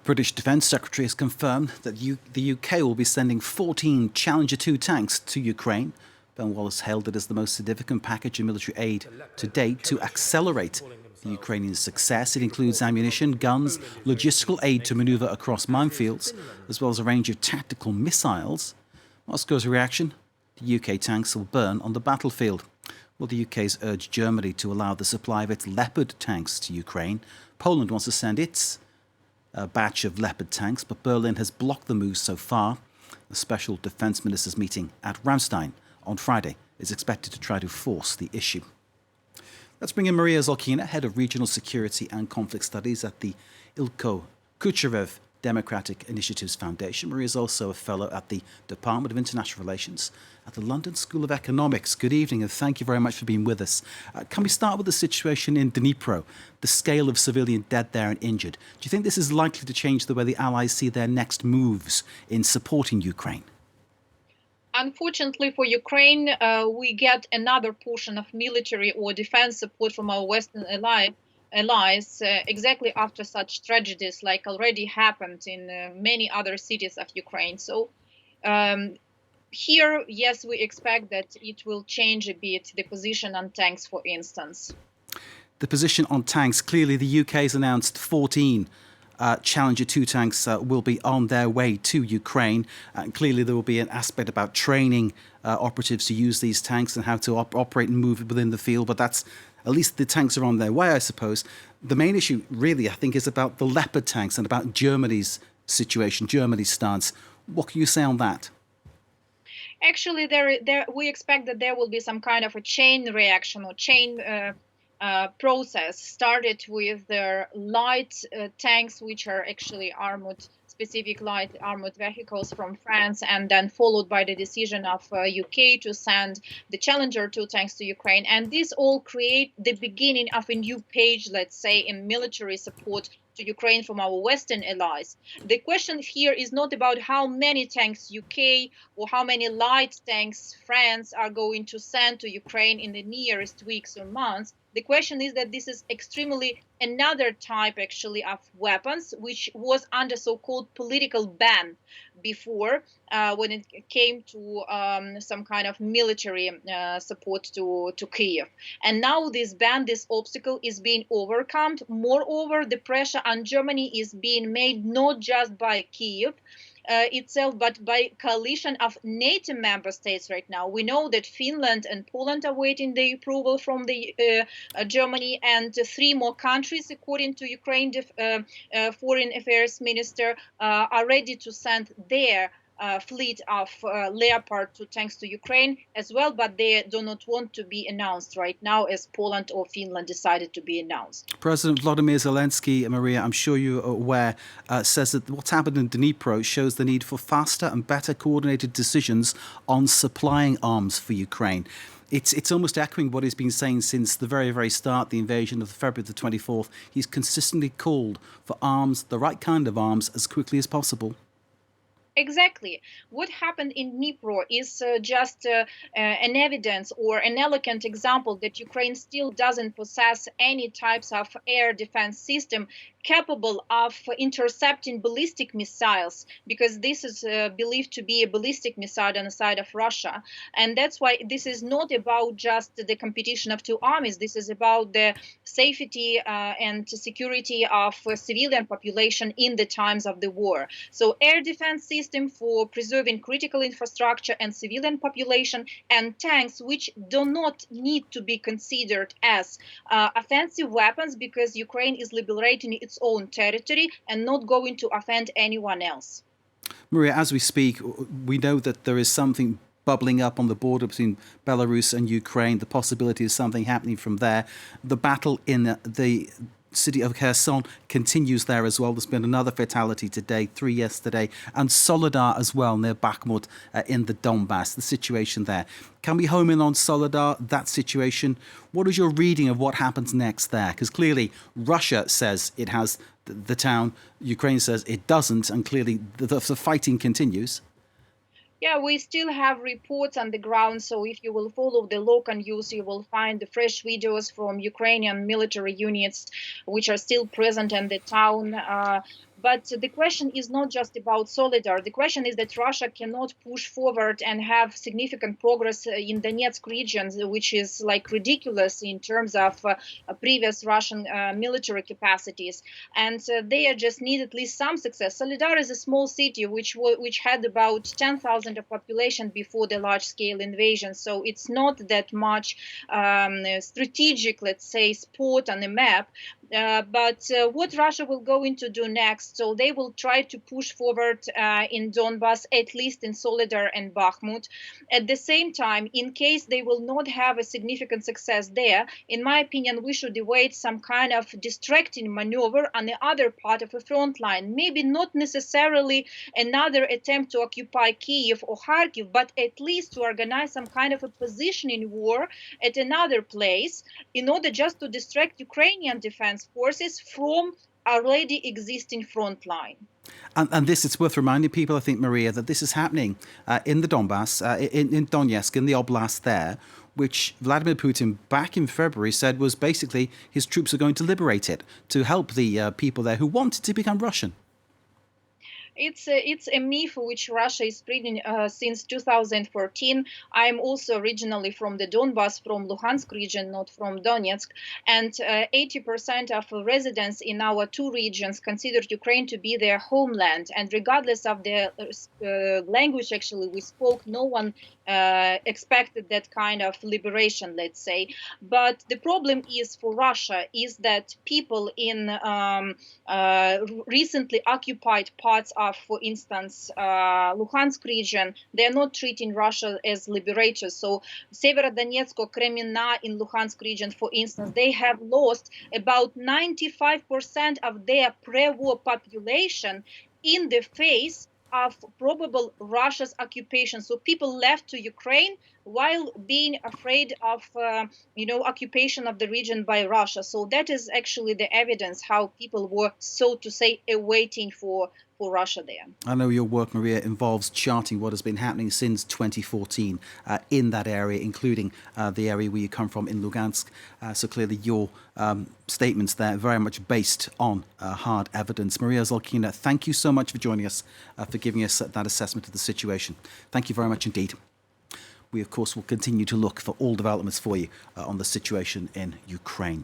British Defence Secretary has confirmed that the UK will be sending 14 Challenger 2 tanks to Ukraine. Ben Wallace hailed it as the most significant package of military aid to date to accelerate the Ukrainian success. It includes ammunition, guns, logistical aid to manoeuvre across minefields, as well as a range of tactical missiles. Moscow's reaction? The UK tanks will burn on the battlefield. Well, the UK has urged Germany to allow the supply of its Leopard tanks to Ukraine. Poland wants to send its batch of Leopard tanks, but Berlin has blocked the move so far. A special defence ministers meeting at Ramstein on Friday is expected to try to force the issue. Let's bring in Mariia Zolkina, Head of Regional Security and Conflict Studies at the Ilko Kucheriv Democratic Initiatives Foundation. Mariia is also a fellow at the Department of International Relations at the London School of Economics. Good evening, and thank you very much for being with us. Can we start with the situation in Dnipro, the scale of civilian dead there and injured? Do you think this is likely to change the way the Allies see their next moves in supporting Ukraine? Unfortunately for Ukraine, we get another portion of military or defense support from our Western allies exactly after such tragedies like already happened in many other cities of Ukraine. So here, yes, we expect that it will change a bit the position on tanks, for instance. The position on tanks, clearly the UK has announced 14 Challenger 2 tanks will be on their way to Ukraine. Clearly there will be an aspect about training operatives to use these tanks and how to operate and move within the field, but that's at least the tanks are on their way, I suppose. The main issue really, I think, is about the Leopard tanks and about Germany's situation, Germany's stance. What can you say on that? Actually, we expect that there will be some kind of a chain reaction or chain process started with their light tanks, which are actually armored, specific light armored vehicles from France, and then followed by the decision of UK to send the Challenger 2 tanks to Ukraine. And this all create the beginning of a new page, let's say, in military support to Ukraine from our Western allies. The question here is not about how many tanks UK or how many light tanks France are going to send to Ukraine in the nearest weeks or months. The question is that this is extremely another type actually of weapons, which was under so-called political ban before when it came to some kind of military support to Kyiv. And now this ban, this obstacle is being overcome. Moreover, the pressure on Germany is being made not just by Kyiv itself, but by coalition of NATO member states right now. We know that Finland and Poland are waiting the approval from the Germany, and 3 more countries, according to Ukraine foreign affairs minister, are ready to send their fleet of Leopard 2 tanks to Ukraine as well, but they do not want to be announced right now as Poland or Finland decided to be announced. President Volodymyr Zelensky, Mariia, I'm sure you're aware, says that what's happened in Dnipro shows the need for faster and better coordinated decisions on supplying arms for Ukraine. It's almost echoing what he's been saying since the very, very start, the invasion of February the 24th. He's consistently called for arms, the right kind of arms, as quickly as possible. Exactly. What happened in Dnipro is just an evidence or an elegant example that Ukraine still doesn't possess any types of air defense system capable of intercepting ballistic missiles, because this is believed to be a ballistic missile on the side of Russia. And that's why this is not about just the competition of 2 armies. This is about the safety and security of civilian population in the times of the war. So air defense system for preserving critical infrastructure and civilian population, and tanks which do not need to be considered as offensive weapons, because Ukraine is liberating its own territory and not going to offend anyone else. Mariia, as we speak, we know that there is something bubbling up on the border between Belarus and Ukraine, the possibility of something happening from there. The battle in the city of Kherson continues there as well. There's been another fatality today, 3 yesterday, and Soledar as well, near Bakhmut in the Donbass, the situation there. Can we home in on Soledar, that situation? What is your reading of what happens next there? Because clearly Russia says it has the town, Ukraine says it doesn't, and clearly the fighting continues. Yeah, we still have reports on the ground. So if you will follow the local news, you will find the fresh videos from Ukrainian military units, which are still present in the town. But the question is not just about Solidar. The question is that Russia cannot push forward and have significant progress in Donetsk regions, which is like ridiculous in terms of previous Russian military capacities. And they just need at least some success. Solidar is a small city which had about 10,000 of population before the large-scale invasion. So it's not that much strategic, let's say, spot on the map. But what Russia will going to do next? So they will try to push forward in Donbas, at least in Solidar and Bakhmut. At the same time, in case they will not have a significant success there, in my opinion, we should await some kind of distracting maneuver on the other part of the front line. Maybe not necessarily another attempt to occupy Kiev or Kharkiv, but at least to organize some kind of a positioning war at another place in order just to distract Ukrainian defense forces from already existing front line. And this, it's worth reminding people, I think, Mariia, that this is happening in the Donbass, in Donetsk, in the oblast there, which Vladimir Putin back in February said was basically his troops are going to liberate it to help the people there who wanted to become Russian. It's a myth which Russia is spreading since 2014. I'm also originally from the Donbas, from Luhansk region, not from Donetsk. And 80% of residents in our two regions considered Ukraine to be their homeland. And regardless of the language actually we spoke, no one expected that kind of liberation, let's say. But the problem is for Russia is that people in recently occupied parts of, for instance, Luhansk region, they're not treating Russia as liberators. So Severodonetsk or Kreminna in Luhansk region, for instance, they have lost about 95% of their pre-war population in the face of probable Russia's occupation. So people left to Ukraine while being afraid of, occupation of the region by Russia. So that is actually the evidence how people were, so to say, awaiting for Russia there. I know your work, Mariia, involves charting what has been happening since 2014 in that area, including the area where you come from in Lugansk. So clearly your statements there are very much based on hard evidence. Mariia Zolkina, thank you so much for joining us, for giving us that assessment of the situation. Thank you very much indeed. We, of course, will continue to look for all developments for you on the situation in Ukraine.